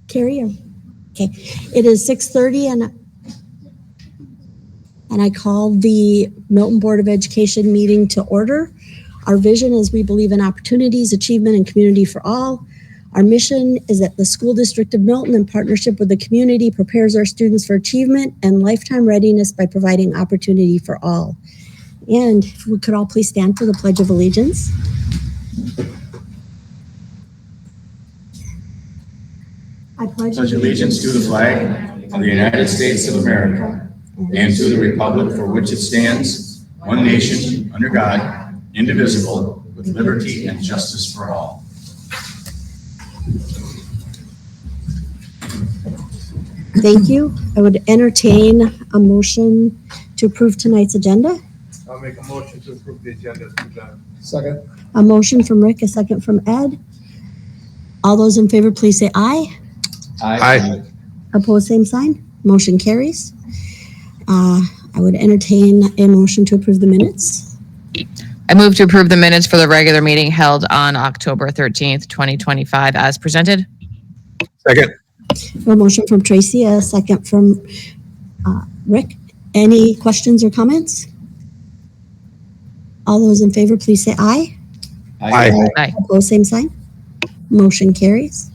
Carrie? Okay. It is 6:30 and I call the Milton Board of Education meeting to order. Our vision is we believe in opportunities, achievement, and community for all. Our mission is that the school district of Milton, in partnership with the community, prepares our students for achievement and lifetime readiness by providing opportunity for all. And if we could all please stand for the Pledge of Allegiance. I pledge allegiance to the flag of the United States of America and to the republic for which it stands, one nation, under God, indivisible, with liberty and justice for all. Thank you. I would entertain a motion to approve tonight's agenda. I'll make a motion to approve the agenda as presented. Second. A motion from Rick, a second from Ed. All those in favor, please say aye. Aye. Opposed, same sign. Motion carries. I would entertain a motion to approve the minutes. I move to approve the minutes for the regular meeting held on October 13th, 2025 as presented. Second. A motion from Tracy, a second from Rick. Any questions or comments? All those in favor, please say aye. Aye. Opposed, same sign. Motion carries.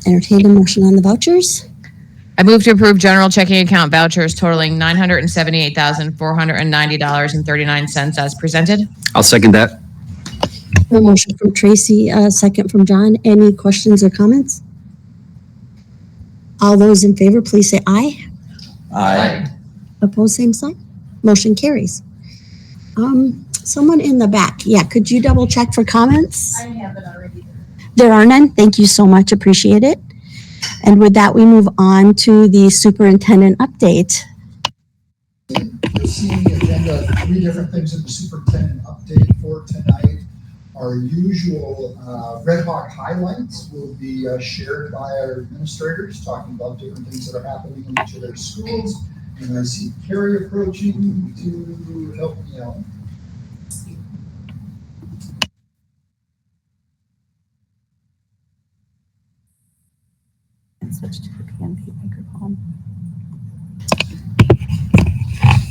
Entertain a motion on the vouchers. I move to approve general checking account vouchers totaling $978,490.39 as presented. I'll second that. A motion from Tracy, a second from John. Any questions or comments? All those in favor, please say aye. Aye. Opposed, same sign. Motion carries. Someone in the back. Yeah, could you double check for comments? I have it already. There are none. Thank you so much. Appreciate it. And with that, we move on to the superintendent update. You'll see in the agenda 3 different things in the superintendent update for tonight. Our usual Red Hawk highlights will be shared by our administrators, talking about different things that are happening in each of their schools. And I see Carrie approaching to help me out. Switch to the PNP microphone.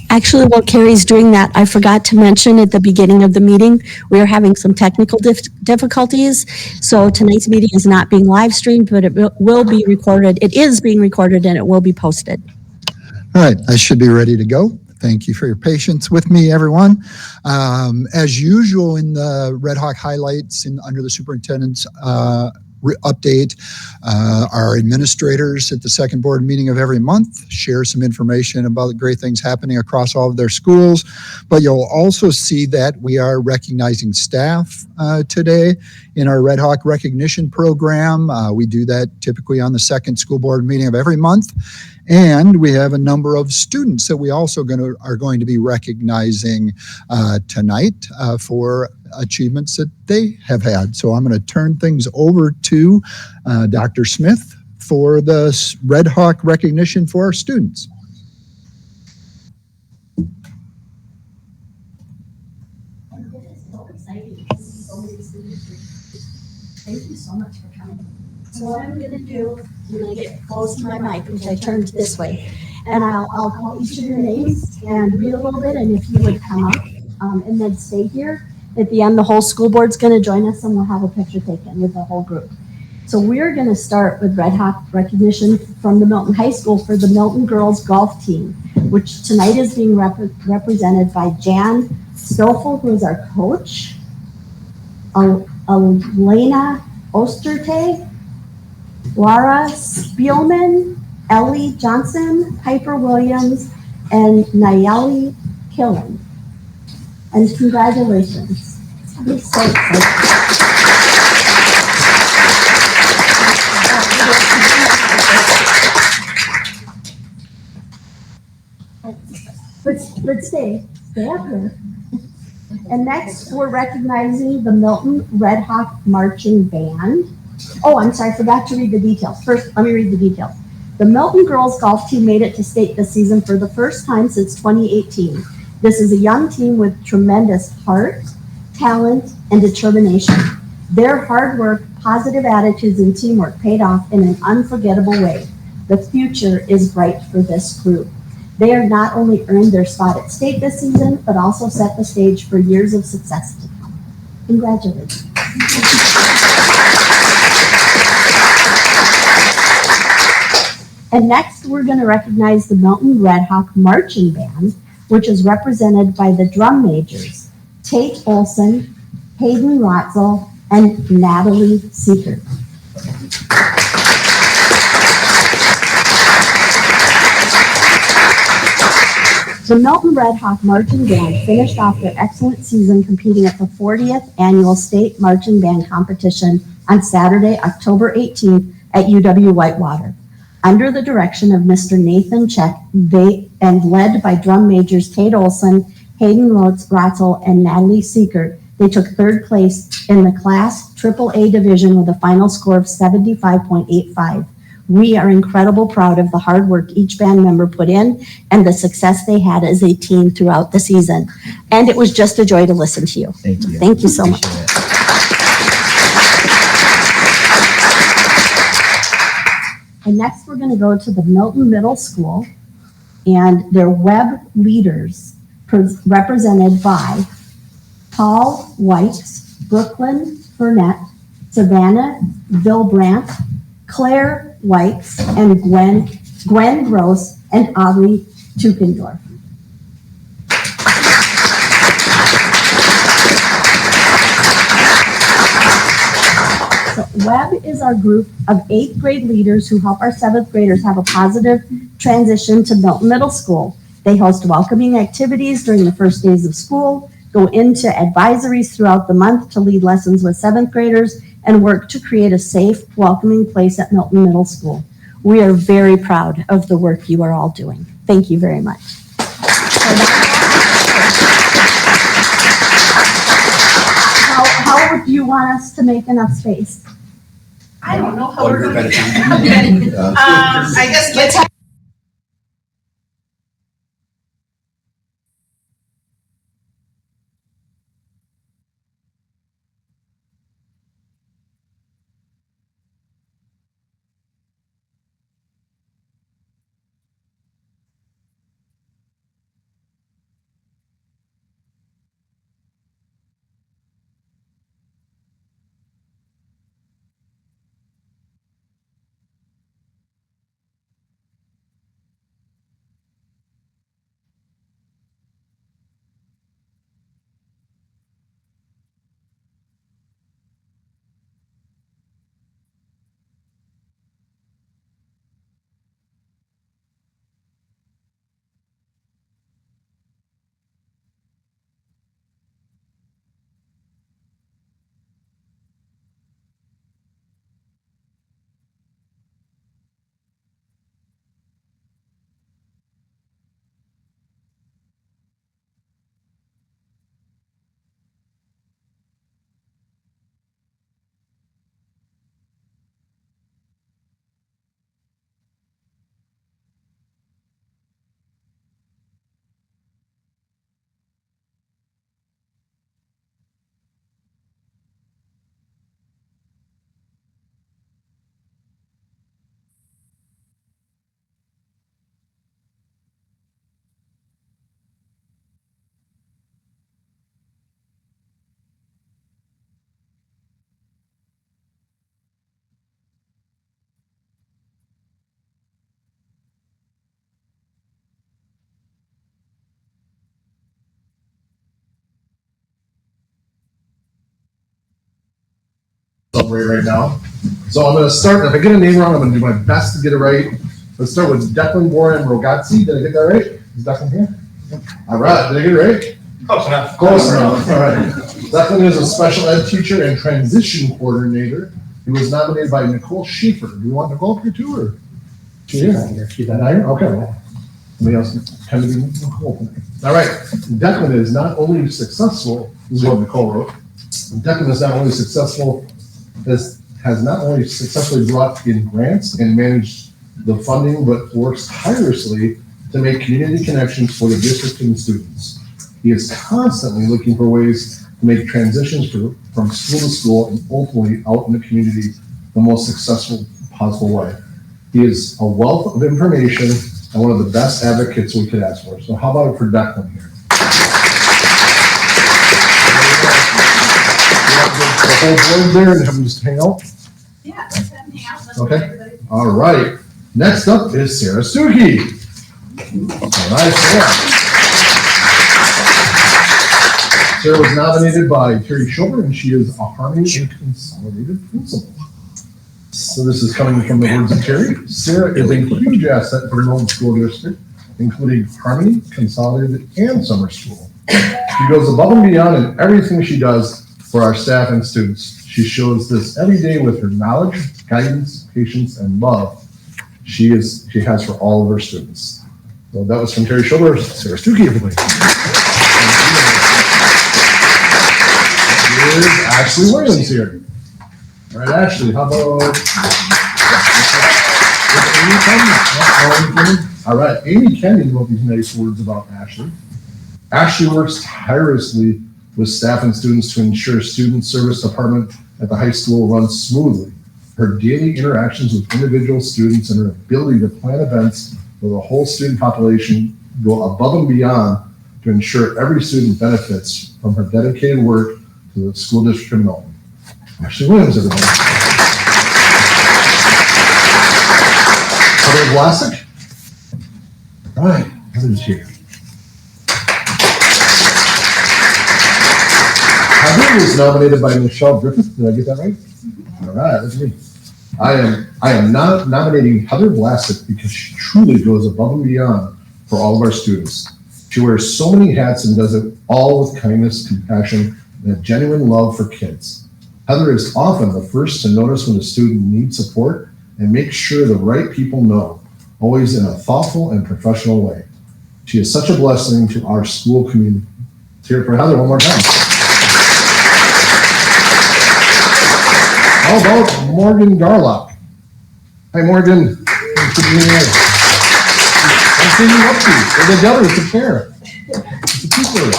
Actually, while Carrie's doing that, I forgot to mention at the beginning of the meeting, we are having some technical difficulties. So tonight's meeting is not being live streamed, but it will be recorded. It is being recorded and it will be posted. All right, I should be ready to go. Thank you for your patience with me, everyone. As usual in the Red Hawk highlights under the superintendent's update, our administrators at the second board meeting of every month share some information about the great things happening across all of their schools. But you'll also see that we are recognizing staff today in our Red Hawk recognition program. We do that typically on the second school board meeting of every month. And we have a number of students that we also are going to be recognizing tonight for achievements that they have had. So I'm going to turn things over to Dr. Smith for the Red Hawk recognition for our students. Thank you so much for coming. So what I'm going to do, I'm going to get close to my mic, which I turned this way, and I'll call each of your names and read a little bit, and if you would come up and then stay here. At the end, the whole school board's going to join us, and we'll have a picture taken with the whole group. So we're going to start with Red Hawk recognition from the Milton High School for the Milton girls golf team, which tonight is being represented by Jan Stoffel, who is our coach, Elena Osterte, Laura Spielman, Ellie Johnson, Piper Williams, and Nayeli Killen. And congratulations. I'm so excited. But stay up here. And next, we're recognizing the Milton Red Hawk Marching Band. Oh, I'm sorry, I forgot to read the details. First, let me read the details. The Milton girls golf team made it to state this season for the first time since 2018. This is a young team with tremendous heart, talent, and determination. Their hard work, positive attitudes, and teamwork paid off in an unforgettable way. The future is bright for this group. They are not only earned their spot at state this season, but also set the stage for years of success to come. Congratulations. And next, we're going to recognize the Milton Red Hawk Marching Band, which is represented by the drum majors, Tate Olson, Hayden Rotzel, and Natalie Seeker. The Milton Red Hawk Marching Band finished off their excellent season competing at the 40th Annual State Marching Band Competition on Saturday, October 18th at UW-Whitewater. Under the direction of Mr. Nathan Check, and led by drum majors Tate Olson, Hayden Rotzel, and Natalie Seeker, they took third place in the Class AAA division with a final score of 75.85. We are incredibly proud of the hard work each band member put in and the success they had as a team throughout the season. And it was just a joy to listen to you. Thank you. Thank you so much. And next we're going to go to the Milton Middle School and their web leaders represented by Paul Whites, Brooklyn Burnett, Savannah Vilbrandt, Claire Whites, and Gwen Gross, and Aubrey Tukendorf. So WEB is our group of 8th grade leaders who help our 7th graders have a positive transition to Milton Middle School. They host welcoming activities during the first days of school, go into advisories throughout the month to lead lessons with 7th graders, and work to create a safe, welcoming place at Milton Middle School. We are very proud of the work you are all doing. Thank you very much. How do you want us to make enough space? I don't know how we're going to do that. I guess let's have. Celebrate right now. So I'm going to start, if I get a name wrong, I'm going to do my best to get it right. Let's start with Declan Warren Rogazzi. Did I get that right? Is Declan here? All right, did I get it right? Close enough. Close enough, all right. Declan is a special ed teacher and transition coordinator. He was nominated by Nicole Schaefer. Do you want Nicole up here too, or? She's not here. She's not here? Okay, well, somebody else kind of be Nicole. All right, Declan is not only successful, this is what Nicole wrote. Declan is not only successful, has not only successfully brought in grants and managed the funding, but works tirelessly to make community connections for the district and students. He is constantly looking for ways to make transitions from school to school and ultimately out in the community the most successful possible way. He is a wealth of information and one of the best advocates we could ask for. So how about it for Declan here? The whole board there and have them just hang out? Yeah, just have them hang out. Let's Okay. go, everybody. All right. Next up is Sarah Stuckey. All right, Sarah. Sarah was nominated by Terry Schulber, and she is a Harmony and Consolidated Principal. So this is coming from the words of Terry. Sarah is a huge asset for the Milton School District, including Harmony, Consolidated, and Summer School. She goes above and beyond in everything she does for our staff and students. She shows this every day with her knowledge, guidance, patience, and love she has for all of her students. So that was from Terry Schulber. Sarah Stuckey, everybody. Here's Ashley Williams here. All right, Ashley, how about Amy Kenyon? All right, Amy Kenyon wrote these nice words about Ashley. Ashley works tirelessly with staff and students to ensure student service department at the high school runs smoothly. Her daily interactions with individual students and her ability to plan events for the whole student population go above and beyond to ensure every student benefits from her dedicated work to the school district of Milton. Ashley Williams, everybody. Heather Vlasic. All right, Heather's here. Heather was nominated by Michelle Griffith. Did I get that right? All right, that's me. I am not nominating Heather Vlasic because she truly goes above and beyond for all of our students. She wears so many hats and does it all with kindness, compassion, and a genuine love for kids. Heather is often the first to notice when a student needs support and make sure the right people know, always in a thoughtful and professional way. She is such a blessing to our school community. Let's hear it for Heather one more time. How about Morgan Garlock? Hi, Morgan. Thanks for being here. I'll see you up to. We're together. It's a pair. It's a two-pair.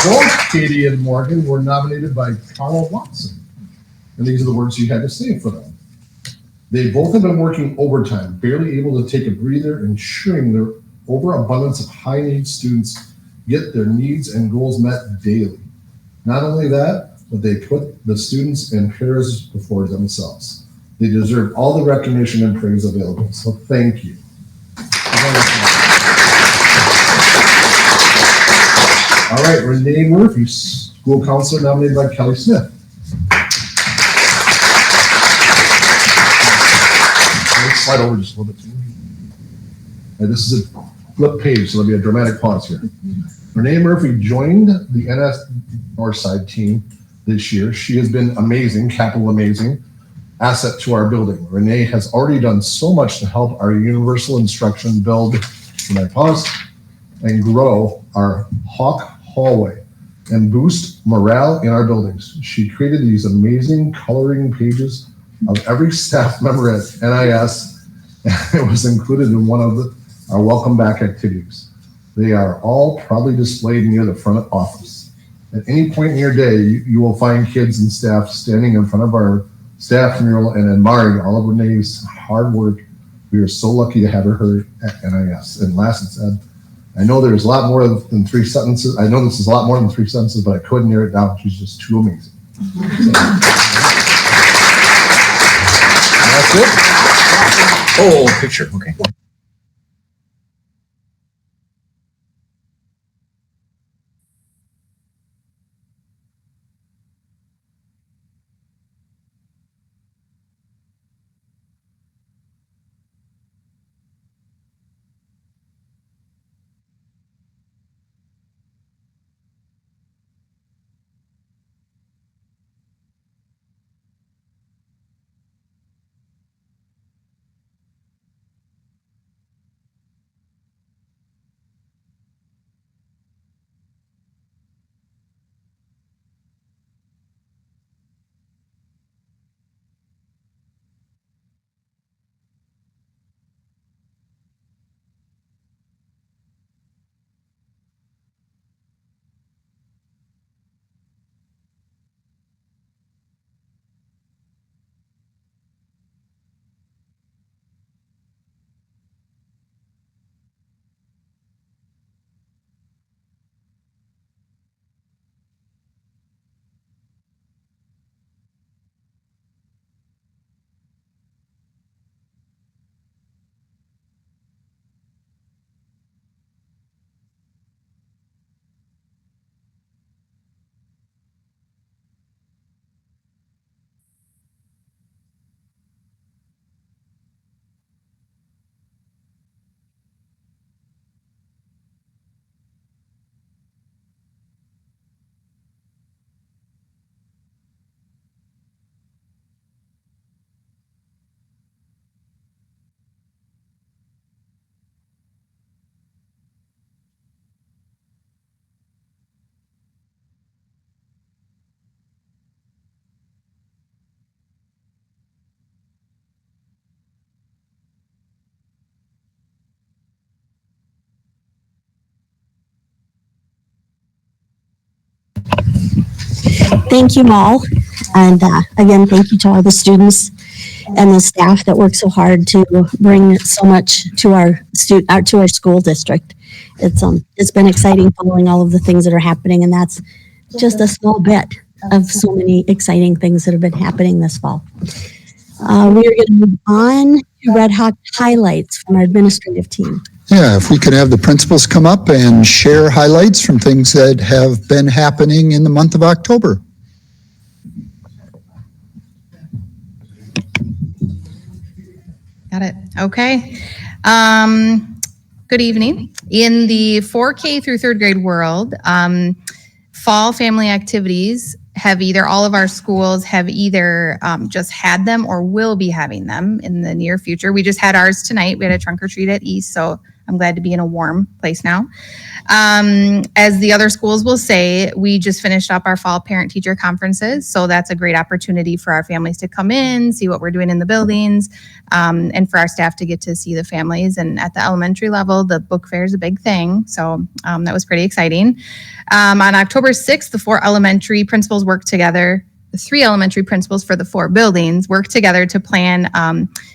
Both Katie and Morgan were nominated by Carl Watson. And these are the words she had to say for them. They both have been working overtime, barely able to take a breather, ensuring their overabundance of high-need students get their needs and goals met daily. Not only that, but they put the students and parents before themselves. They deserve all the recognition and praise available. So thank you. All right, Renee Murphy, school counselor nominated by Kelly Smith. Let's slide over just a little bit. And this is a flip page, so there'll be a dramatic pause here. Renee Murphy joined the NS Northside team this year. She has been amazing, capital amazing, asset to our building. Renee has already done so much to help our universal instruction build, and grow our Hawk hallway and boost morale in our buildings. She created these amazing coloring pages of every staff member at NIS, and it was included in one of our welcome back activities. They are all proudly displayed near the front office. At any point in your day, you will find kids and staff standing in front of our staff mural and admiring all of Renee's hard work. We are so lucky to have her at NIS. And last it said, I know there's a lot more than 3 sentences. I know this is a lot more than 3 sentences, but I couldn't narrow it down. She's just too amazing. So, that's it. Oh, picture, okay. thank you all. And again, thank you to all the students and the staff that work so hard to bring so much to our to our school district. It's been exciting following all of the things that are happening, and that's just a small bit of so many exciting things that have been happening this fall. We are going to move on to Red Hawk highlights from our administrative team. Yeah, if we could have the principals come up and share highlights from things that have been happening in the month of October. Got it. Okay. Good evening. In the 4K through third grade world, fall family activities have either all of our schools have either just had them or will be having them in the near future. We just had ours tonight. We had a trunk or treat at East, so I'm glad to be in a warm place now. As the other schools will say, we just finished up our fall parent-teacher conferences, so that's a great opportunity for our families to come in, see what we're doing in the buildings, and for our staff to get to see the families. And at the elementary level, the book fair is a big thing, so that was pretty exciting. On October 6th, the 4 elementary principals worked together. The 3 elementary principals for the 4 buildings worked together to plan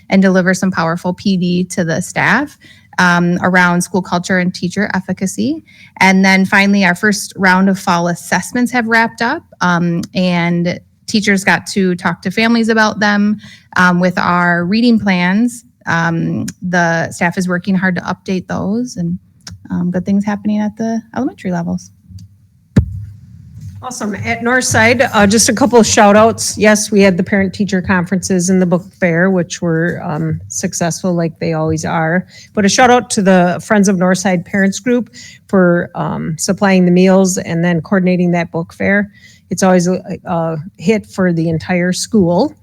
and deliver some powerful PD to the staff around school culture and teacher efficacy. And then finally, our first round of fall assessments have wrapped up, and teachers got to talk to families about them. With our reading plans, the staff is working hard to update those, and good things happening at the elementary levels. Awesome. At Northside, just a couple of shout outs. Yes, we had the parent teacher conferences and the book fair, which were successful like they always are. But a shout out to the Friends of Northside Parents Group for supplying the meals and then coordinating that book fair. It's always a hit for the entire school.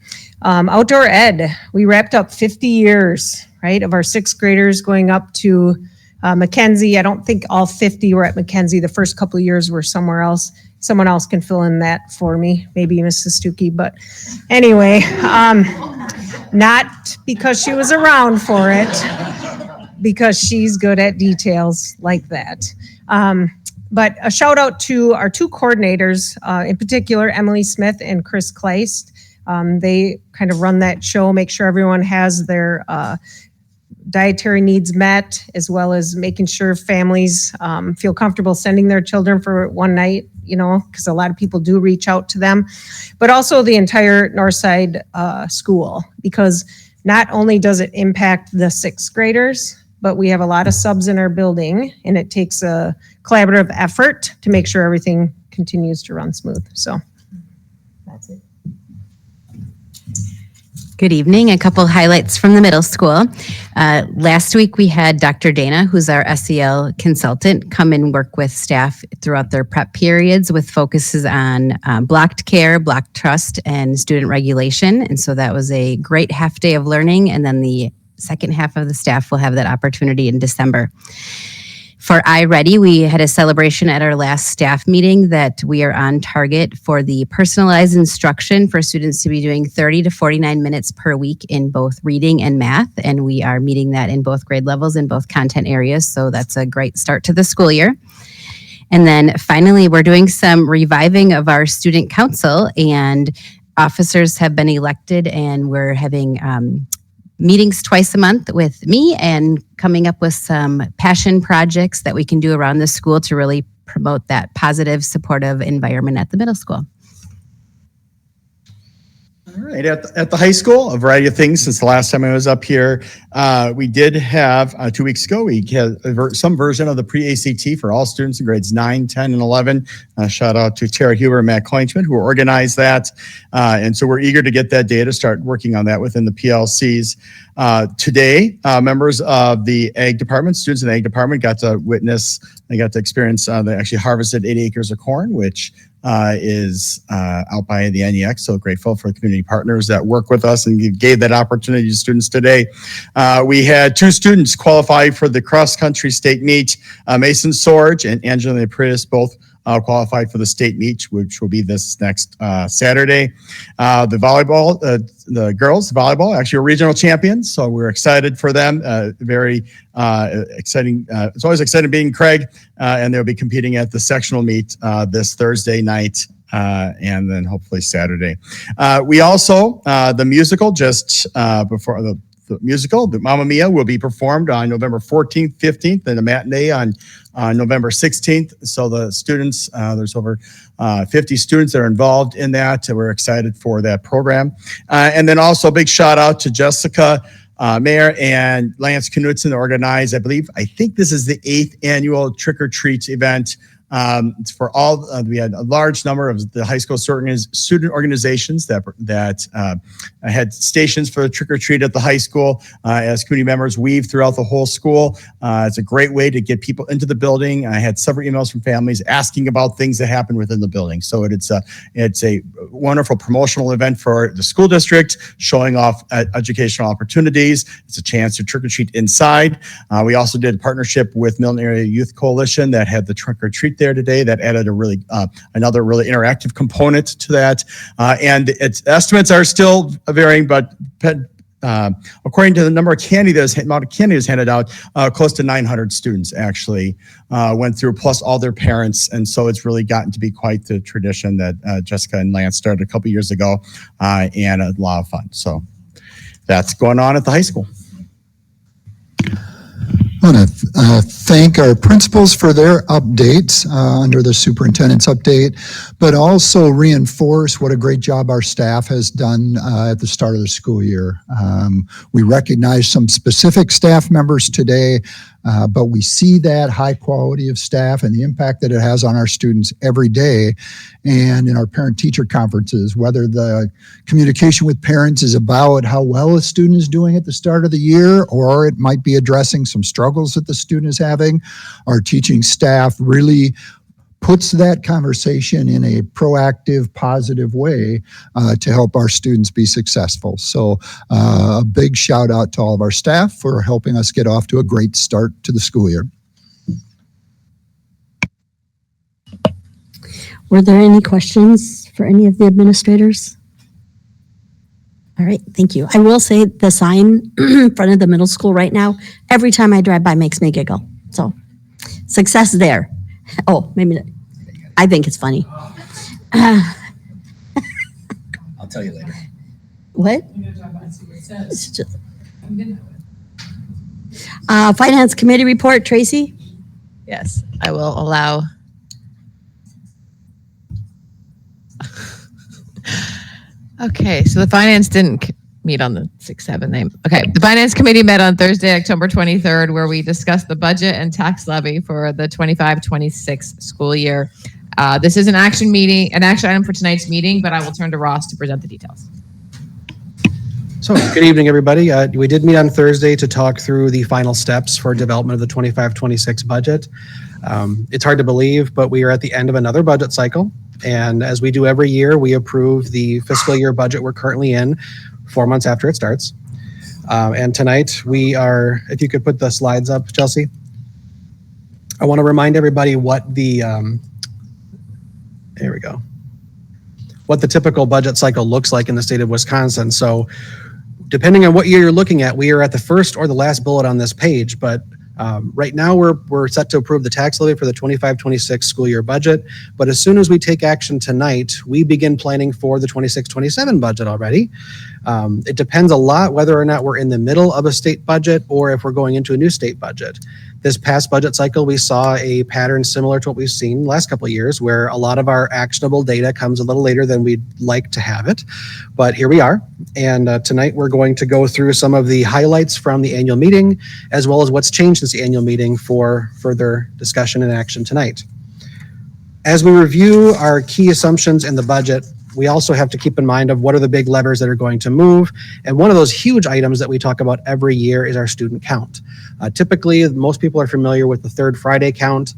Outdoor ed, we wrapped up 50 years, right, of our 6th graders going up to Mackenzie. I don't think all 50 were at Mackenzie. The first couple of years were somewhere else. Someone else can fill in that for me, maybe Mrs. Stuckey. But anyway, not because she was around for it, because she's good at details like that. But a shout out to our 2 coordinators, in particular, Emily Smith and Chris Kleist. They kind of run that show, make sure everyone has their dietary needs met, as well as making sure families feel comfortable sending their children for one night, you know, because a lot of people do reach out to them, but also the entire Northside school, because not only does it impact the 6th graders, but we have a lot of subs in our building, and it takes a collaborative effort to make sure everything continues to run smooth. So that's it. Good evening. A couple highlights from the middle school. Last week we had Dr. Dana, who's our SEL consultant, come and work with staff throughout their prep periods with focuses on blocked care, blocked trust, and student regulation. And so that was a great half day of learning. And then the second half of the staff will have that opportunity in December. For iReady, we had a celebration at our last staff meeting that we are on target for the personalized instruction for students to be doing 30 to 49 minutes per week in both reading and math. And we are meeting that in both grade levels and both content areas. So that's a great start to the school year. And then finally, we're doing some reviving of our student council, and officers have been elected, and we're having meetings twice a month with me and coming up with some passion projects that we can do around the school to really promote that positive, supportive environment at the middle school. All right, at the high school, a variety of things since the last time I was up here. We did have, 2 weeks ago, we had some version of the pre-ACT for all students in grades 9, 10, and 11. Shout out to Tara Huber and Matt Kleinschmidt, who organized that. And so we're eager to get that data, start working on that within the PLCs. Today, members of the ag department, students in the ag department got to experience, they actually harvested 80 acres of corn, which is out by the NEX. So grateful for the community partners that work with us and gave that opportunity to students today. We had 2 students qualify for the cross-country state meet. Mason Sorge and Angela Prius both qualified for the state meet, which will be this next Saturday. The volleyball, the girls volleyball, actually are regional champions, so we're excited for them. Very exciting. It's always exciting being Craig, and they'll be competing at the sectional meet this Thursday night and then hopefully Saturday. We also, the musical just before the musical, the Mamma Mia, will be performed on November 14th, 15th, and a matinee on November 16th. So the students, there's over 50 students that are involved in that. We're excited for that program. And then also a big shout out to Jessica Mayer and Lance Knudsen organized, I think this is the 8th annual Trick or Treat event. It's for all, we had a large number of the high school student organizations that had stations for trick or treat at the high school as community members weave throughout the whole school. It's a great way to get people into the building. I had several emails from families asking about things that happen within the building. So it's a wonderful promotional event for the school district, showing off educational opportunities. It's a chance to trick or treat inside. We also did a partnership with Milton Area Youth Coalition that had the trick or treat there today. That added a really another really interactive component to that. And its estimates are still varying, but according to the amount of candy that was handed out, close to 900 students actually went through, plus all their parents. And so it's really gotten to be quite the tradition that Jessica and Lance started a couple years ago, and a lot of fun. So that's going on at the high school. I want to thank our principals for their updates under the superintendent's update, but also reinforce what a great job our staff has done at the start of the school year. We recognize some specific staff members today, but we see that high quality of staff and the impact that it has on our students every day. And in our parent-teacher conferences, whether the communication with parents is about how well a student is doing at the start of the year, or it might be addressing some struggles that the student is having, our teaching staff really puts that conversation in a proactive, positive way to help our students be successful. So a big shout out to all of our staff for helping us get off to a great start to the school year. Were there any questions for any of the administrators? All right, thank you. I will say the sign in front of the middle school right now, every time I drive by makes me giggle. So success there. Oh, maybe not. I think it's funny. I'll tell you later. What? It's just, Finance Committee report, Tracy? Yes, I will allow. Okay, so the finance didn't meet on the 6-7 name. Okay, the finance committee met on Thursday, October 23rd, where we discussed the budget and tax levy for the 25-26 school year. This is an action item for tonight's meeting, but I will turn to Ross to present the details. So, good evening, everybody. We did meet on Thursday to talk through the final steps for development of the 25-26 budget. It's hard to believe, but we are at the end of another budget cycle. And as we do every year, we approve the fiscal year budget we're currently in 4 months after it starts. And tonight we are, if you could put the slides up, Chelsea. I want to remind everybody what the, there we go, what the typical budget cycle looks like in the state of Wisconsin. So depending on what year you're looking at, we are at the first or the last bullet on this page, but right now we're set to approve the tax levy for the 25-26 school year budget. But as soon as we take action tonight, we begin planning for the 26-27 budget already. It depends a lot whether or not we're in the middle of a state budget or if we're going into a new state budget. This past budget cycle, we saw a pattern similar to what we've seen the last couple of years, where a lot of our actionable data comes a little later than we'd like to have it. But here we are. And tonight we're going to go through some of the highlights from the annual meeting, as well as what's changed since the annual meeting for further discussion and action tonight. As we review our key assumptions in the budget, we also have to keep in mind of what are the big levers that are going to move. And one of those huge items that we talk about every year is our student count. Typically, most people are familiar with the third Friday count.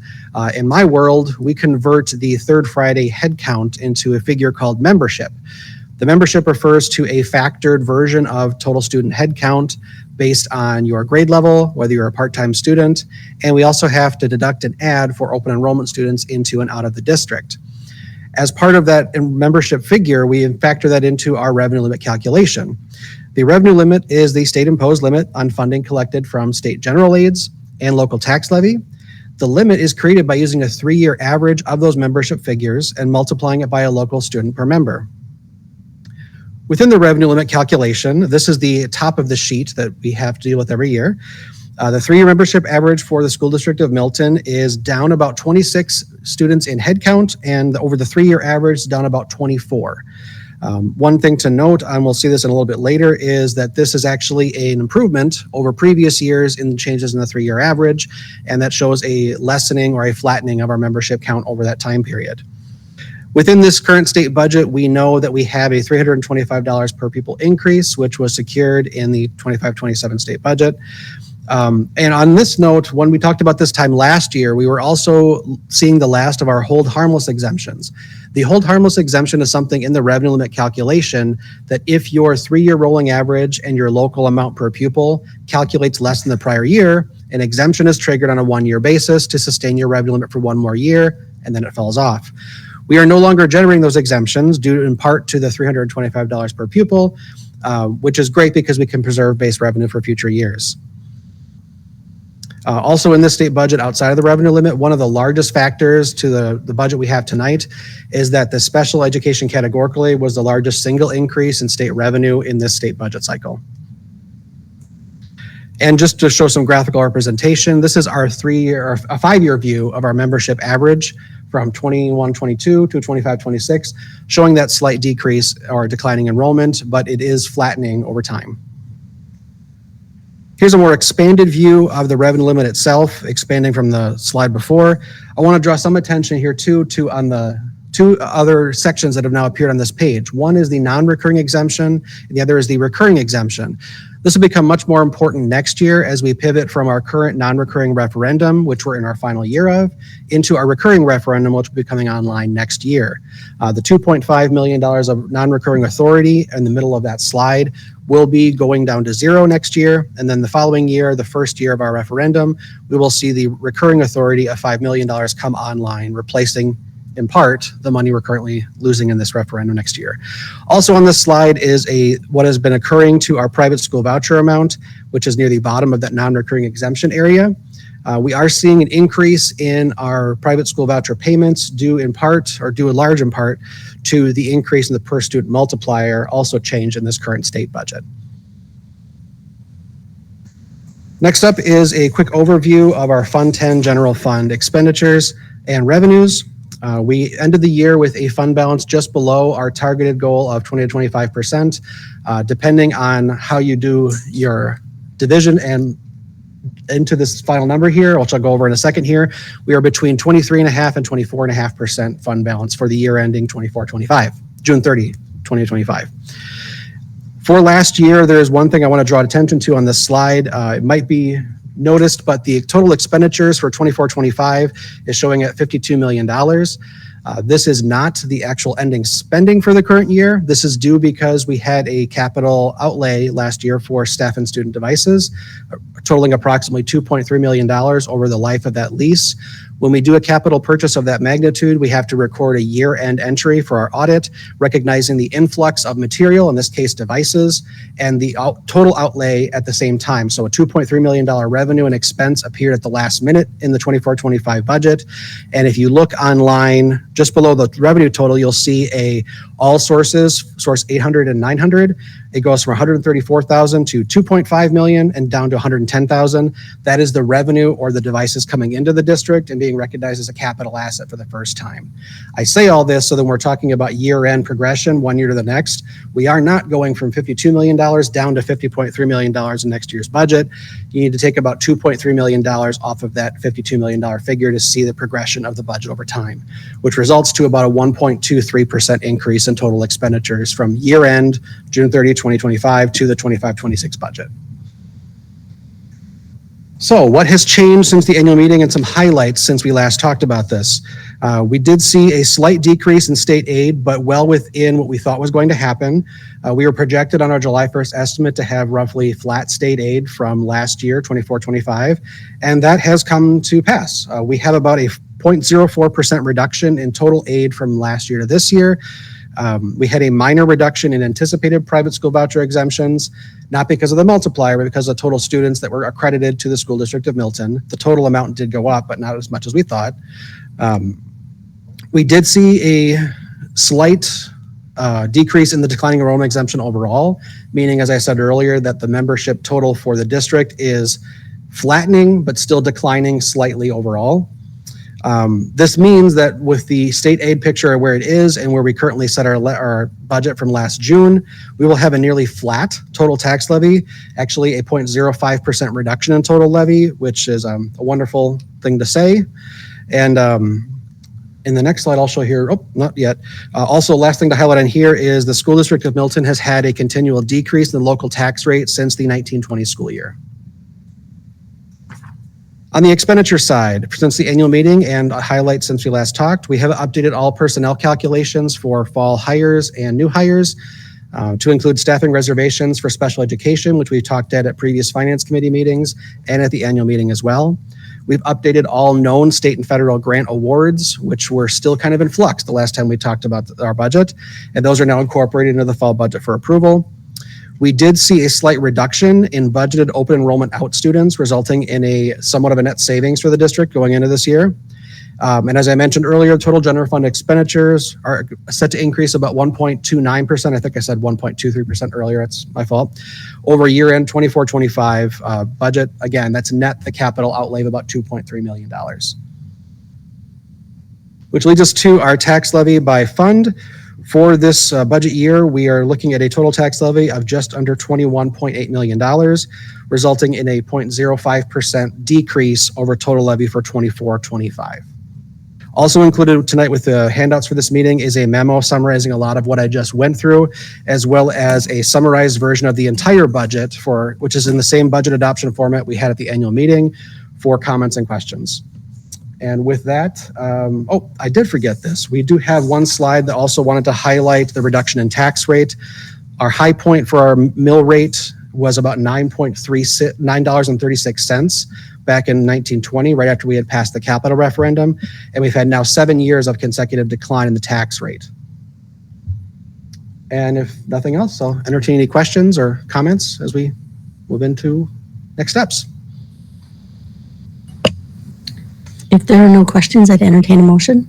In my world, we convert the third Friday head count into a figure called membership. The membership refers to a factored version of total student head count based on your grade level, whether you're a part-time student, and we also have to deduct and add for open enrollment students into and out of the district. As part of that membership figure, we factor that into our revenue limit calculation. The revenue limit is the state imposed limit on funding collected from state general aids and local tax levy. The limit is created by using a 3-year average of those membership figures and multiplying it by a local student per member. Within the revenue limit calculation, this is the top of the sheet that we have to deal with every year. The 3-year membership average for the school district of Milton is down about 26 students in headcount, and over the 3-year average, down about 24. One thing to note, and we'll see this in a little bit later, is that this is actually an improvement over previous years in changes in the 3-year average, and that shows a lessening or a flattening of our membership count over that time period. Within this current state budget, we know that we have a $325 per pupil increase, which was secured in the 25-27 state budget. And on this note, when we talked about this time last year, we were also seeing the last of our hold harmless exemptions. The hold harmless exemption is something in the revenue limit calculation that if your 3-year rolling average and your local amount per pupil calculates less than the prior year, an exemption is triggered on a 1-year basis to sustain your revenue limit for 1 more year, and then it falls off. We are no longer generating those exemptions due in part to the $325 per pupil, which is great because we can preserve base revenue for future years. Also in this state budget outside of the revenue limit, one of the largest factors to the budget we have tonight is that the special education categorically was the largest single increase in state revenue in this state budget cycle. And just to show some graphical representation, this is our 5-year view of our membership average from 21-22 to 25-26, showing that slight decrease or declining enrollment, but it is flattening over time. Here's a more expanded view of the revenue limit itself, expanding from the slide before. I want to draw some attention here too to on the 2 other sections that have now appeared on this page. One is the non-recurring exemption, and the other is the recurring exemption. This will become much more important next year as we pivot from our current non-recurring referendum, which we're in our final year of, into our recurring referendum, which will be coming online next year. The $2.5 million of non-recurring authority in the middle of that slide will be going down to 0 next year. And then the following year, the first year of our referendum, we will see the recurring authority of $5 million come online, replacing in part the money we're currently losing in this referendum next year. Also on this slide is what has been occurring to our private school voucher amount, which is near the bottom of that non-recurring exemption area. We are seeing an increase in our private school voucher payments due in large in part to the increase in the per student multiplier, also changed in this current state budget. Next up is a quick overview of our Fund 10 general fund expenditures and revenues. We ended the year with a fund balance just below our targeted goal of 20 to 25%. Depending on how you do your division and into this final number here, which I'll go over in a second here, we are between 23.5% and 24.5% fund balance for the year ending June 30, 2025. For last year, there's one thing I want to draw attention to on this slide. It might be noticed, but the total expenditures for 24-25 is showing at $52 million. This is not the actual ending spending for the current year. This is due because we had a capital outlay last year for staff and student devices, totaling approximately $2.3 million over the life of that lease. When we do a capital purchase of that magnitude, we have to record a year-end entry for our audit, recognizing the influx of material, in this case devices, and the total outlay at the same time. So a $2.3 million revenue and expense appeared at the last minute in the 24-25 budget. And if you look online, just below the revenue total, you'll see all sources, source 800 and 900. It goes from 134,000 to 2.5 million and down to 110,000. That is the revenue or the devices coming into the district and being recognized as a capital asset for the first time. I say all this so that we're talking about year-end progression, 1 year to the next. We are not going from $52 million down to $50.3 million in next year's budget. You need to take about $2.3 million off of that $52 million figure to see the progression of the budget over time, which results to about a 1.23% increase in total expenditures from year-end June 30, 2025 to the 25-26 budget. So what has changed since the annual meeting and some highlights since we last talked about this? We did see a slight decrease in state aid, but well within what we thought was going to happen. We were projected on our July 1st estimate to have roughly flat state aid from last year, 24-25, and that has come to pass. We have about a 0.04% reduction in total aid from last year to this year. We had a minor reduction in anticipated private school voucher exemptions, not because of the multiplier, but because of total students that were accredited to the school district of Milton. The total amount did go up, but not as much as we thought. We did see a slight decrease in the declining enrollment exemption overall, meaning, as I said earlier, that the membership total for the district is flattening, but still declining slightly overall. This means that with the state aid picture where it is and where we currently set our budget from last June, we will have a nearly flat total tax levy, actually a 0.05% reduction in total levy, which is a wonderful thing to say. And in the next slide, I'll show here, oh, not yet. Also, last thing to highlight on here is the school district of Milton has had a continual decrease in the local tax rate since the 1920 school year. On the expenditure side, since the annual meeting and a highlight since we last talked, we have updated all personnel calculations for fall hires and new hires to include staffing reservations for special education, which we talked at previous finance committee meetings and at the annual meeting as well. We've updated all known state and federal grant awards, which were still kind of in flux the last time we talked about our budget, and those are now incorporated into the fall budget for approval. We did see a slight reduction in budgeted open enrollment out students, resulting in a somewhat of a net savings for the district going into this year. And as I mentioned earlier, total general fund expenditures are set to increase about 1.29%. I think I said 1.23% earlier. That's my fault. Over year-end 24-25 budget. Again, that's net the capital outlay of about $2.3 million. Which leads us to our tax levy by fund. For this budget year, we are looking at a total tax levy of just under $21.8 million, resulting in a 0.05% decrease over total levy for 24-25. Also included tonight with the handouts for this meeting is a memo summarizing a lot of what I just went through, as well as a summarized version of the entire budget which is in the same budget adoption format we had at the annual meeting for comments and questions. And with that, I did forget this. We do have one slide that also wanted to highlight the reduction in tax rate. Our high point for our mill rate was about $9.36 back in 1920, right after we had passed the capital referendum. And we've had now 7 years of consecutive decline in the tax rate. And if nothing else, I'll entertain any questions or comments as we move into next steps. If there are no questions, I'd entertain a motion.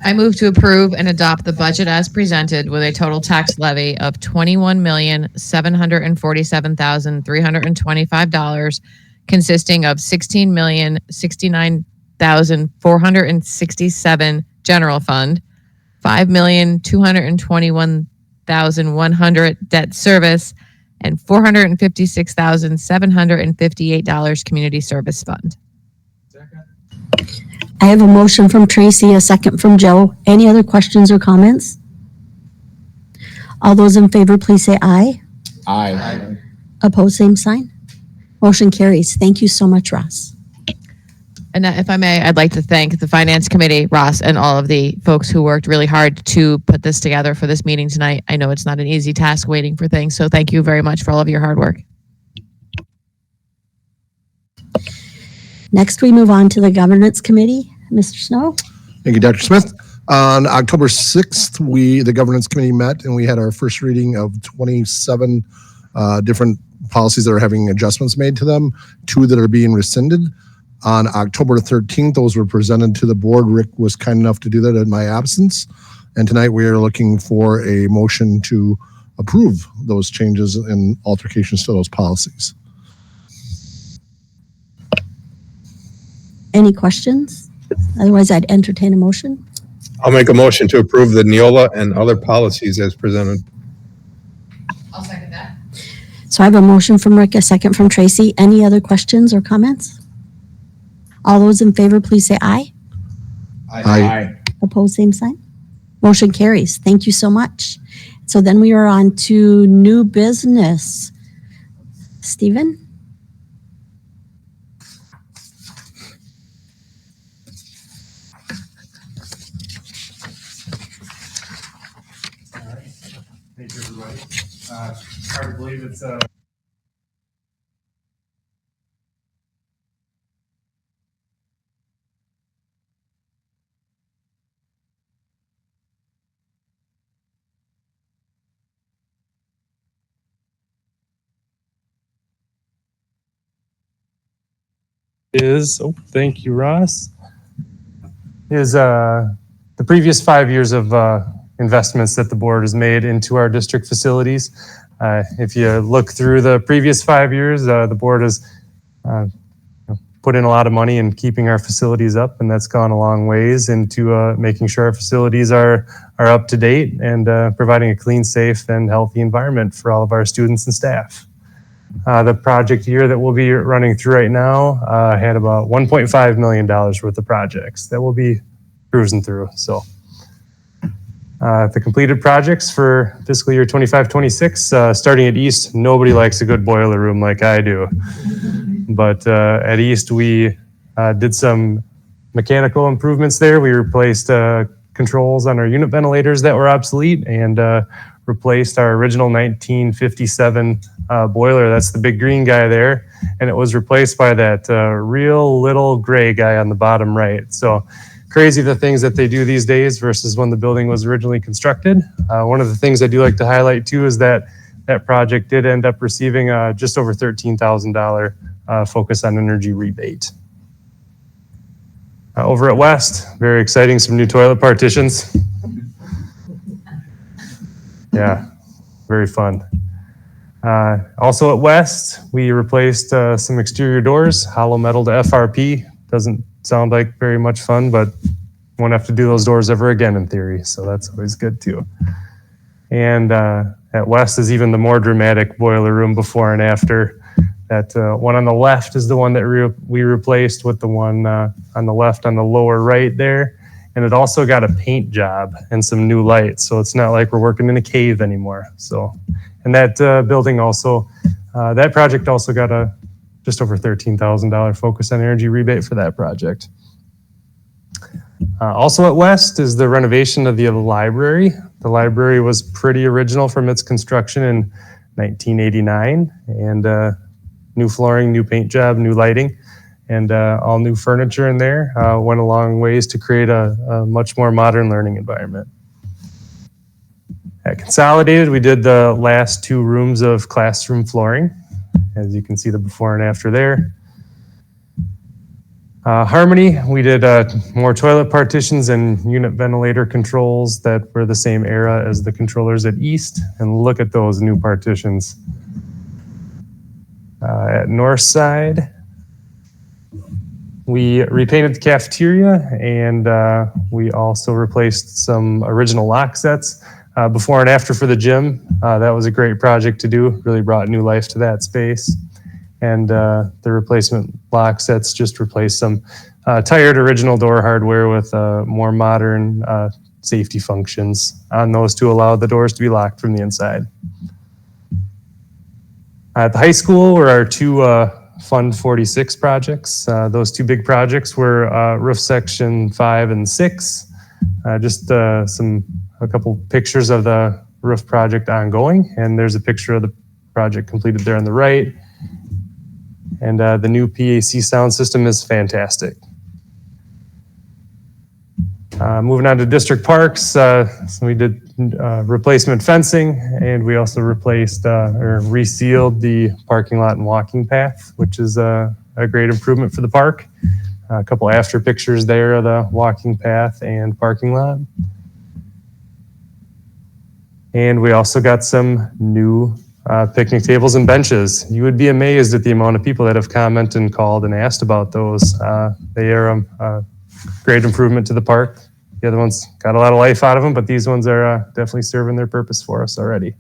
I move to approve and adopt the budget as presented with a total tax levy of $21,747,325, consisting of $16,069,467 general fund, $5,221,100 debt service, and $456,758 community service fund. I have a motion from Tracy, a second from Joe. Any other questions or comments? All those in favor, please say aye. Aye. Opposed, same sign. Motion carries. Thank you so much, Ross. And if I may, I'd like to thank the Finance Committee, Ross, and all of the folks who worked really hard to put this together for this meeting tonight. I know it's not an easy task waiting for things, so thank you very much for all of your hard work. Next, we move on to the Governance Committee. Mr. Snow? Thank you, Dr. Smith. On October 6th, the Governance Committee met and we had our first reading of 27 different policies that are having adjustments made to them, 2 that are being rescinded. On October 13th, those were presented to the board. Rick was kind enough to do that in my absence. And tonight we are looking for a motion to approve those changes and alterations to those policies. Any questions? Otherwise, I'd entertain a motion. I'll make a motion to approve the Neola and other policies as presented. I'll second that. So I have a motion from Rick, a second from Tracy. Any other questions or comments? All those in favor, please say aye. Aye. Opposed, same sign. Motion carries. Thank you so much. So then we are on to new business. Stephen? Thank you, everybody. Hard to believe it's is, thank you, Ross, is the previous 5 years of investments that the board has made into our district facilities. If you look through the previous 5 years, the board has put in a lot of money in keeping our facilities up, and that's gone a long ways into making sure our facilities are up to date and providing a clean, safe, and healthy environment for all of our students and staff. The project year that we'll be running through right now had about $1.5 million worth of projects that we'll be cruising through. So the completed projects for fiscal year 25-26, starting at East, nobody likes a good boiler room like I do. But at East, we did some mechanical improvements there. We replaced controls on our unit ventilators that were obsolete and replaced our original 1957 boiler. That's the big green guy there. And it was replaced by that real little gray guy on the bottom right. So crazy the things that they do these days versus when the building was originally constructed. One of the things I do like to highlight too is that that project did end up receiving just over $13,000 focus on energy rebate. Over at West, very exciting, some new toilet partitions. Yeah, very fun. Also at West, we replaced some exterior doors, hollow metal to FRP. Doesn't sound like very much fun, but won't have to do those doors ever again in theory, so that's always good too. And at West is even the more dramatic boiler room before and after. That one on the left is the one that we replaced with the one on the left on the lower right there. And it also got a paint job and some new lights. So it's not like we're working in a cave anymore. So, and that building also, that project also got a just over $13,000 focus on energy rebate for that project. Also at West is the renovation of the library. The library was pretty original from its construction in 1989, and new flooring, new paint job, new lighting, and all new furniture in there went a long ways to create a much more modern learning environment. At Consolidated, we did the last 2 rooms of classroom flooring. As you can see the before and after there. Harmony, we did more toilet partitions and unit ventilator controls that were the same era as the controllers at East. And look at those new partitions. At North Side, we repainted the cafeteria and we also replaced some original lock sets before and after for the gym. That was a great project to do, really brought new life to that space. And the replacement lock sets just replaced some tired original door hardware with more modern safety functions on those to allow the doors to be locked from the inside. At the high school were our 2 Fund 46 projects. Those 2 big projects were roof section 5 and 6. Just a couple pictures of the roof project ongoing, and there's a picture of the project completed there on the right. And the new PAC sound system is fantastic. Moving on to district parks, so we did replacement fencing, and we also replaced or resealed the parking lot and walking path, which is a great improvement for the park. A couple after pictures there of the walking path and parking lot. And we also got some new picnic tables and benches. You would be amazed at the amount of people that have commented and called and asked about those. They are a great improvement to the park. The other ones got a lot of life out of them, but these ones are definitely serving their purpose for us already.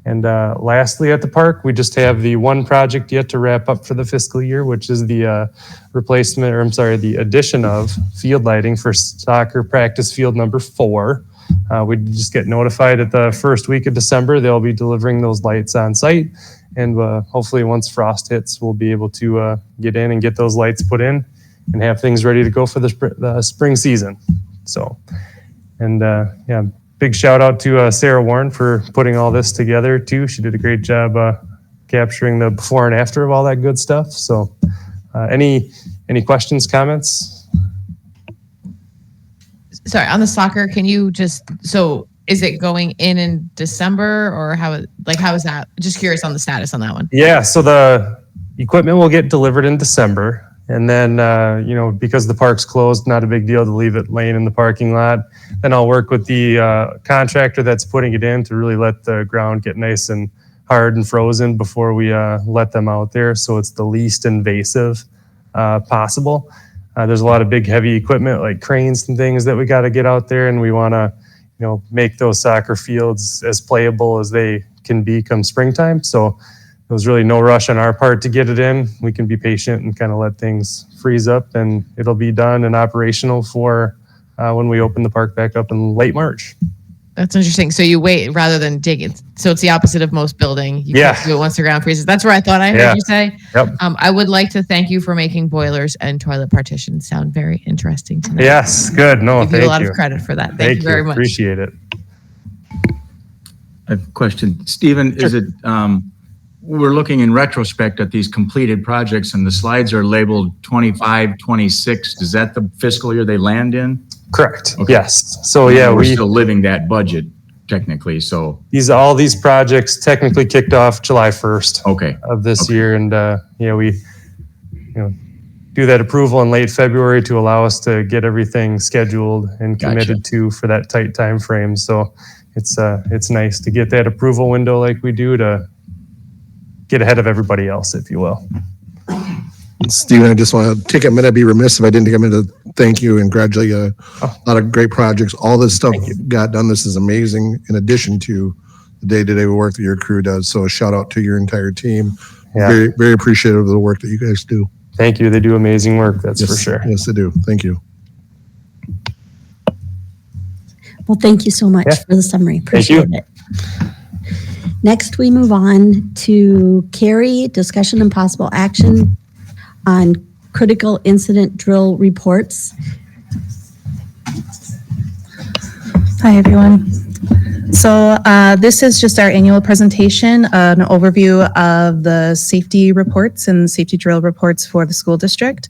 And lastly, at the park, we just have the one project yet to wrap up for the fiscal year, which is the the addition of field lighting for soccer practice field number 4. We just get notified at the first week of December, they'll be delivering those lights on site. And hopefully once frost hits, we'll be able to get in and get those lights put in and have things ready to go for the spring season. So, and yeah, big shout out to Sarah Warren for putting all this together too. She did a great job capturing the before and after of all that good stuff. So any questions, comments? Sorry, on the soccer, can you just, so is it going in December or how is that? Just curious on the status on that one. Yeah, so equipment will get delivered in December. And then, because the park's closed, not a big deal to leave it laying in the parking lot. Then I'll work with the contractor that's putting it in to really let the ground get nice and hard and frozen before we let them out there. So it's the least invasive possible. There's a lot of big heavy equipment like cranes and things that we got to get out there, and we want to, make those soccer fields as playable as they can be come springtime. So there's really no rush on our part to get it in. We can be patient and kind of let things freeze up, and it'll be done and operational for when we open the park back up in late March. That's interesting. So you wait rather than dig it. So it's the opposite of most building. You can't do it once the ground freezes. That's where I thought I heard you say. Yep. I would like to thank you for making boilers and toilet partitions sound very interesting to me. Yes, good. No, Give thank you a lot you. of credit for that. Thank you very much. Appreciate it. I have a question. Stephen, is it, we're looking in retrospect at these completed projects and the slides are labeled 25, 26. Is that the fiscal year they land in? Correct. Okay. Yes. So yeah, we're still living that budget technically. So all these projects technically kicked off July 1st okay. of this year. And we do that approval in late February to allow us to get everything scheduled and committed to for that tight time frame. So it's nice to get that approval window like we do to get ahead of everybody else, if you will. Stephen, I just want to take a minute, be remiss if I didn't take a minute to thank you and congratulate you. A lot of great projects. All this stuff got done. This is amazing in addition to the day-to-day work that your crew does. So a shout out to your entire team. Yeah. Very, very appreciative of the work that you guys do. Thank you. They do amazing work. That's Yes, for sure. Yes, they do. Thank you. Well, thank you so much for the summary. Appreciate it. Next, we move on to Carrie, discussion and possible action on critical incident drill reports. Hi, everyone. So this is just our annual presentation, an overview of the safety reports and safety drill reports for the school district.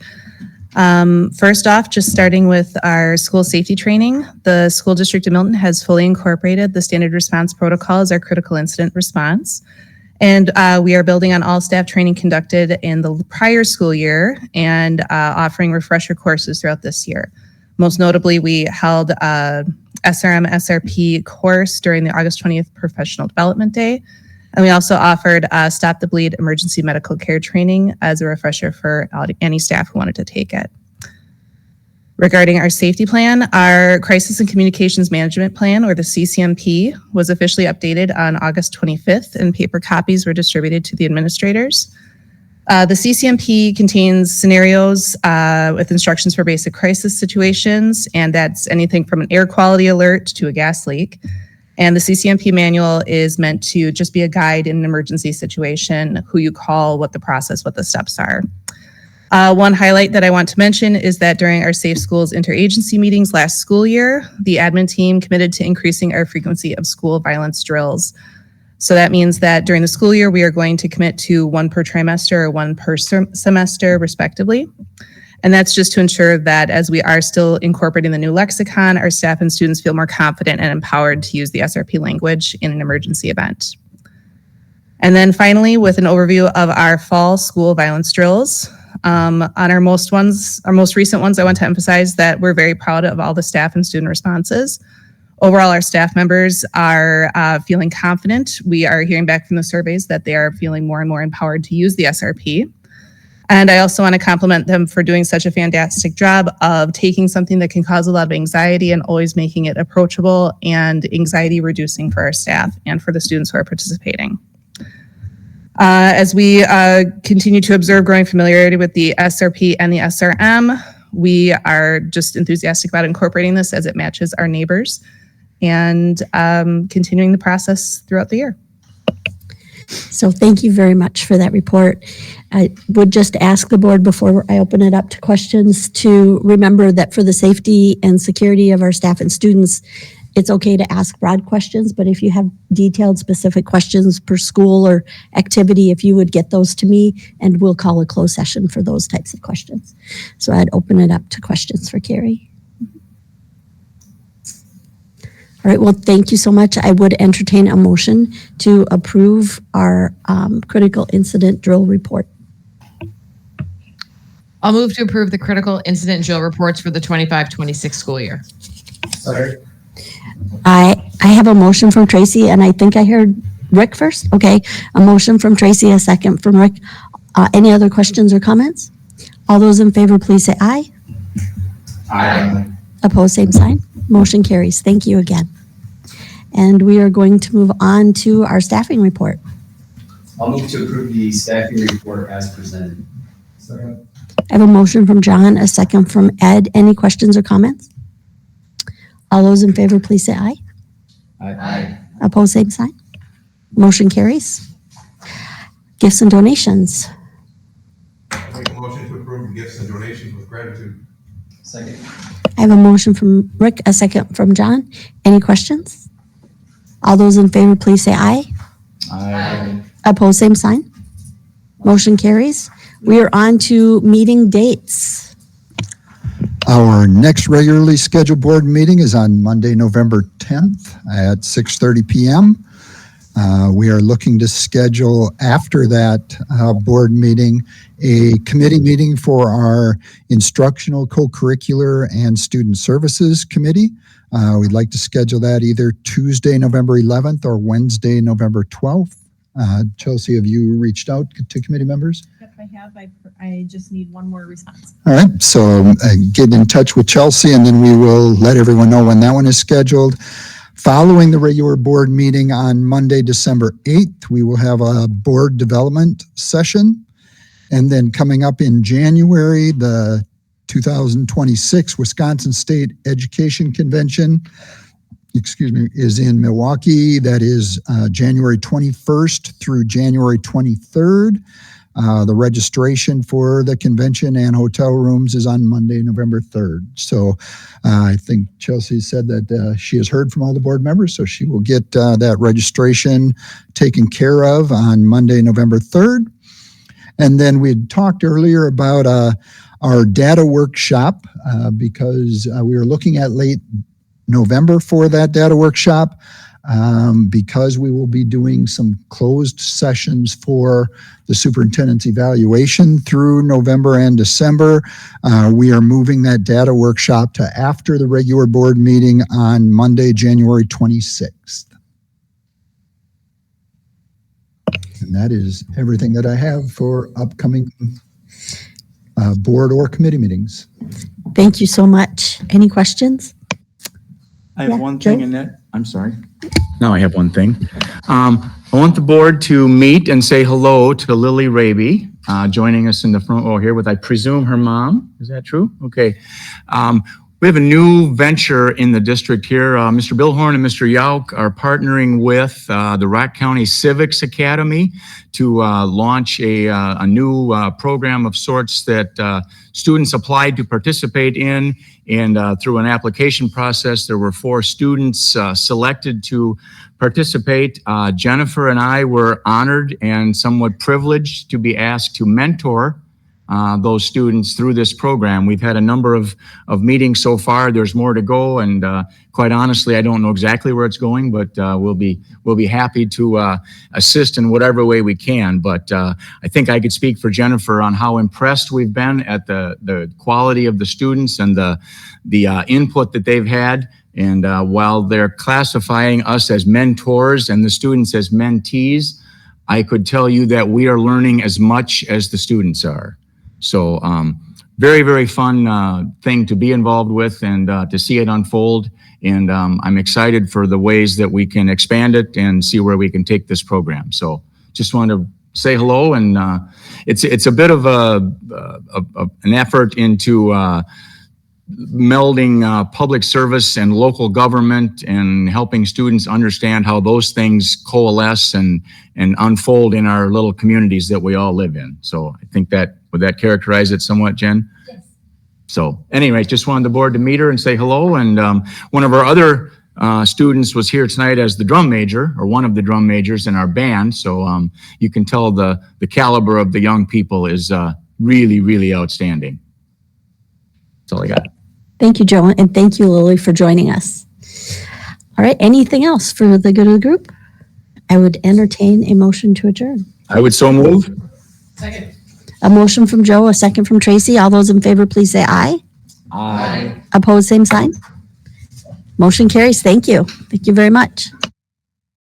First off, just starting with our school safety training, the school district of Milton has fully incorporated the standard response protocol as our critical incident response. And we are building on all staff training conducted in the prior school year and offering refresher courses throughout this year. Most notably, we held a SRM SRP course during the August 20th Professional Development Day. And we also offered Stop the Bleed emergency medical care training as a refresher for any staff who wanted to take it. Regarding our safety plan, our Crisis and Communications Management Plan, or the CCMP, was officially updated on August 25th, and paper copies were distributed to the administrators. The CCMP contains scenarios with instructions for basic crisis situations, and that's anything from an air quality alert to a gas leak. And the CCMP manual is meant to just be a guide in an emergency situation, who you call, what the process, what the steps are. One highlight that I want to mention is that during our Safe Schools interagency meetings last school year, the admin team committed to increasing our frequency of school violence drills. So that means that during the school year, we are going to commit to 1 per trimester or 1 per semester, respectively. And that's just to ensure that as we are still incorporating the new lexicon, our staff and students feel more confident and empowered to use the SRP language in an emergency event. And then finally, with an overview of our fall school violence drills. On our most recent ones, I want to emphasize that we're very proud of all the staff and student responses. Overall, our staff members are feeling confident. We are hearing back from the surveys that they are feeling more and more empowered to use the SRP. And I also want to compliment them for doing such a fantastic job of taking something that can cause a lot of anxiety and always making it approachable and anxiety reducing for our staff and for the students who are participating. As we continue to observe growing familiarity with the SRP and the SRM, we are just enthusiastic about incorporating this as it matches our neighbors and continuing the process throughout the year. So thank you very much for that report. I would just ask the board before I open it up to questions to remember that for the safety and security of our staff and students, it's okay to ask broad questions, but if you have detailed specific questions per school or activity, if you would get those to me, and we'll call a closed session for those types of questions. So I'd open it up to questions for Carrie. All right, well, thank you so much. I would entertain a motion to approve our critical incident drill report. I'll move to approve the critical incident drill reports for the 25-26 school year. I have a motion from Tracy, and I think I heard Rick first. Okay, a motion from Tracy, a second from Rick. Any other questions or comments? All those in favor, please say aye. Aye. Opposed, same sign. Motion carries. Thank you again. And we are going to move on to our staffing report. I'll move to approve the staffing report as presented. Second. I have a motion from John, a second from Ed. Any questions or comments? All those in favor, please say aye. Aye. Opposed, same sign. Motion carries. Gifts and donations. Make a motion to approve the gifts and donations with gratitude. Second. I have a motion from Rick, a second from John. Any questions? All those in favor, please say aye. Aye. Opposed, same sign. Motion carries. We are on to meeting dates. Our next regularly scheduled board meeting is on Monday, November 10th at 6:30 p.m. We are looking to schedule after that board meeting a committee meeting for our instructional, co-curricular, and student services committee. We'd like to schedule that either Tuesday, November 11th or Wednesday, November 12th. Chelsea, have you reached out to committee members? Yep, I have. I just need one more response. All right, so get in touch with Chelsea and then we will let everyone know when that one is scheduled. Following the regular board meeting on Monday, December 8th, we will have a board development session. And then coming up in January, the 2026 Wisconsin State Education Convention, is in Milwaukee. That is January 21st through January 23rd. The registration for the convention and hotel rooms is on Monday, November 3rd. So I think Chelsea said that she has heard from all the board members, so she will get that registration taken care of on Monday, November 3rd. And then we had talked earlier about our data workshop because we were looking at late November for that data workshop. Because we will be doing some closed sessions for the superintendent's evaluation through November and December. We are moving that data workshop to after the regular board meeting on Monday, January 26th. And that is everything that I have for upcoming board or committee meetings. Thank you so much. Any questions? I have Yeah, one Joe? thing in that. I'm sorry. No, I have one thing. I want the board to meet and say hello to Lily Raby, joining us in the front row here with, I presume, her mom. Is that true? Okay. We have a new venture in the district here. Mr. Billhorn and Mr. Yauk are partnering with the Rock County Civics Academy to launch a new program of sorts that students applied to participate in. And through an application process, there were 4 students selected to participate. Jennifer and I were honored and somewhat privileged to be asked to mentor those students through this program. We've had a number of meetings so far. There's more to go, and quite honestly, I don't know exactly where it's going, but we'll be happy to assist in whatever way we can. But I think I could speak for Jennifer on how impressed we've been at the quality of the students and the input that they've had. And while they're classifying us as mentors and the students as mentees, I could tell you that we are learning as much as the students are. So very, very fun thing to be involved with and to see it unfold. And I'm excited for the ways that we can expand it and see where we can take this program. So just wanted to say hello. And it's a bit of an effort into melding public service and local government and helping students understand how those things coalesce and unfold in our little communities that we all live in. So I think that, would that characterize it somewhat, Jen? Yes. So anyway, just wanted the board to meet her and say hello. And one of our other students was here tonight as the drum major, or one of the drum majors in our band. So you can tell the caliber of the young people is really, really outstanding. That's all I got. Thank you, Joe, and thank you, Lily, for joining us. All right, anything else for the good of the group? I would entertain a motion to adjourn. I would so move. Second. A motion from Joe, a second from Tracy. All those in favor, please say aye. Aye. Opposed, same sign. Motion carries. Thank you. Thank you very much.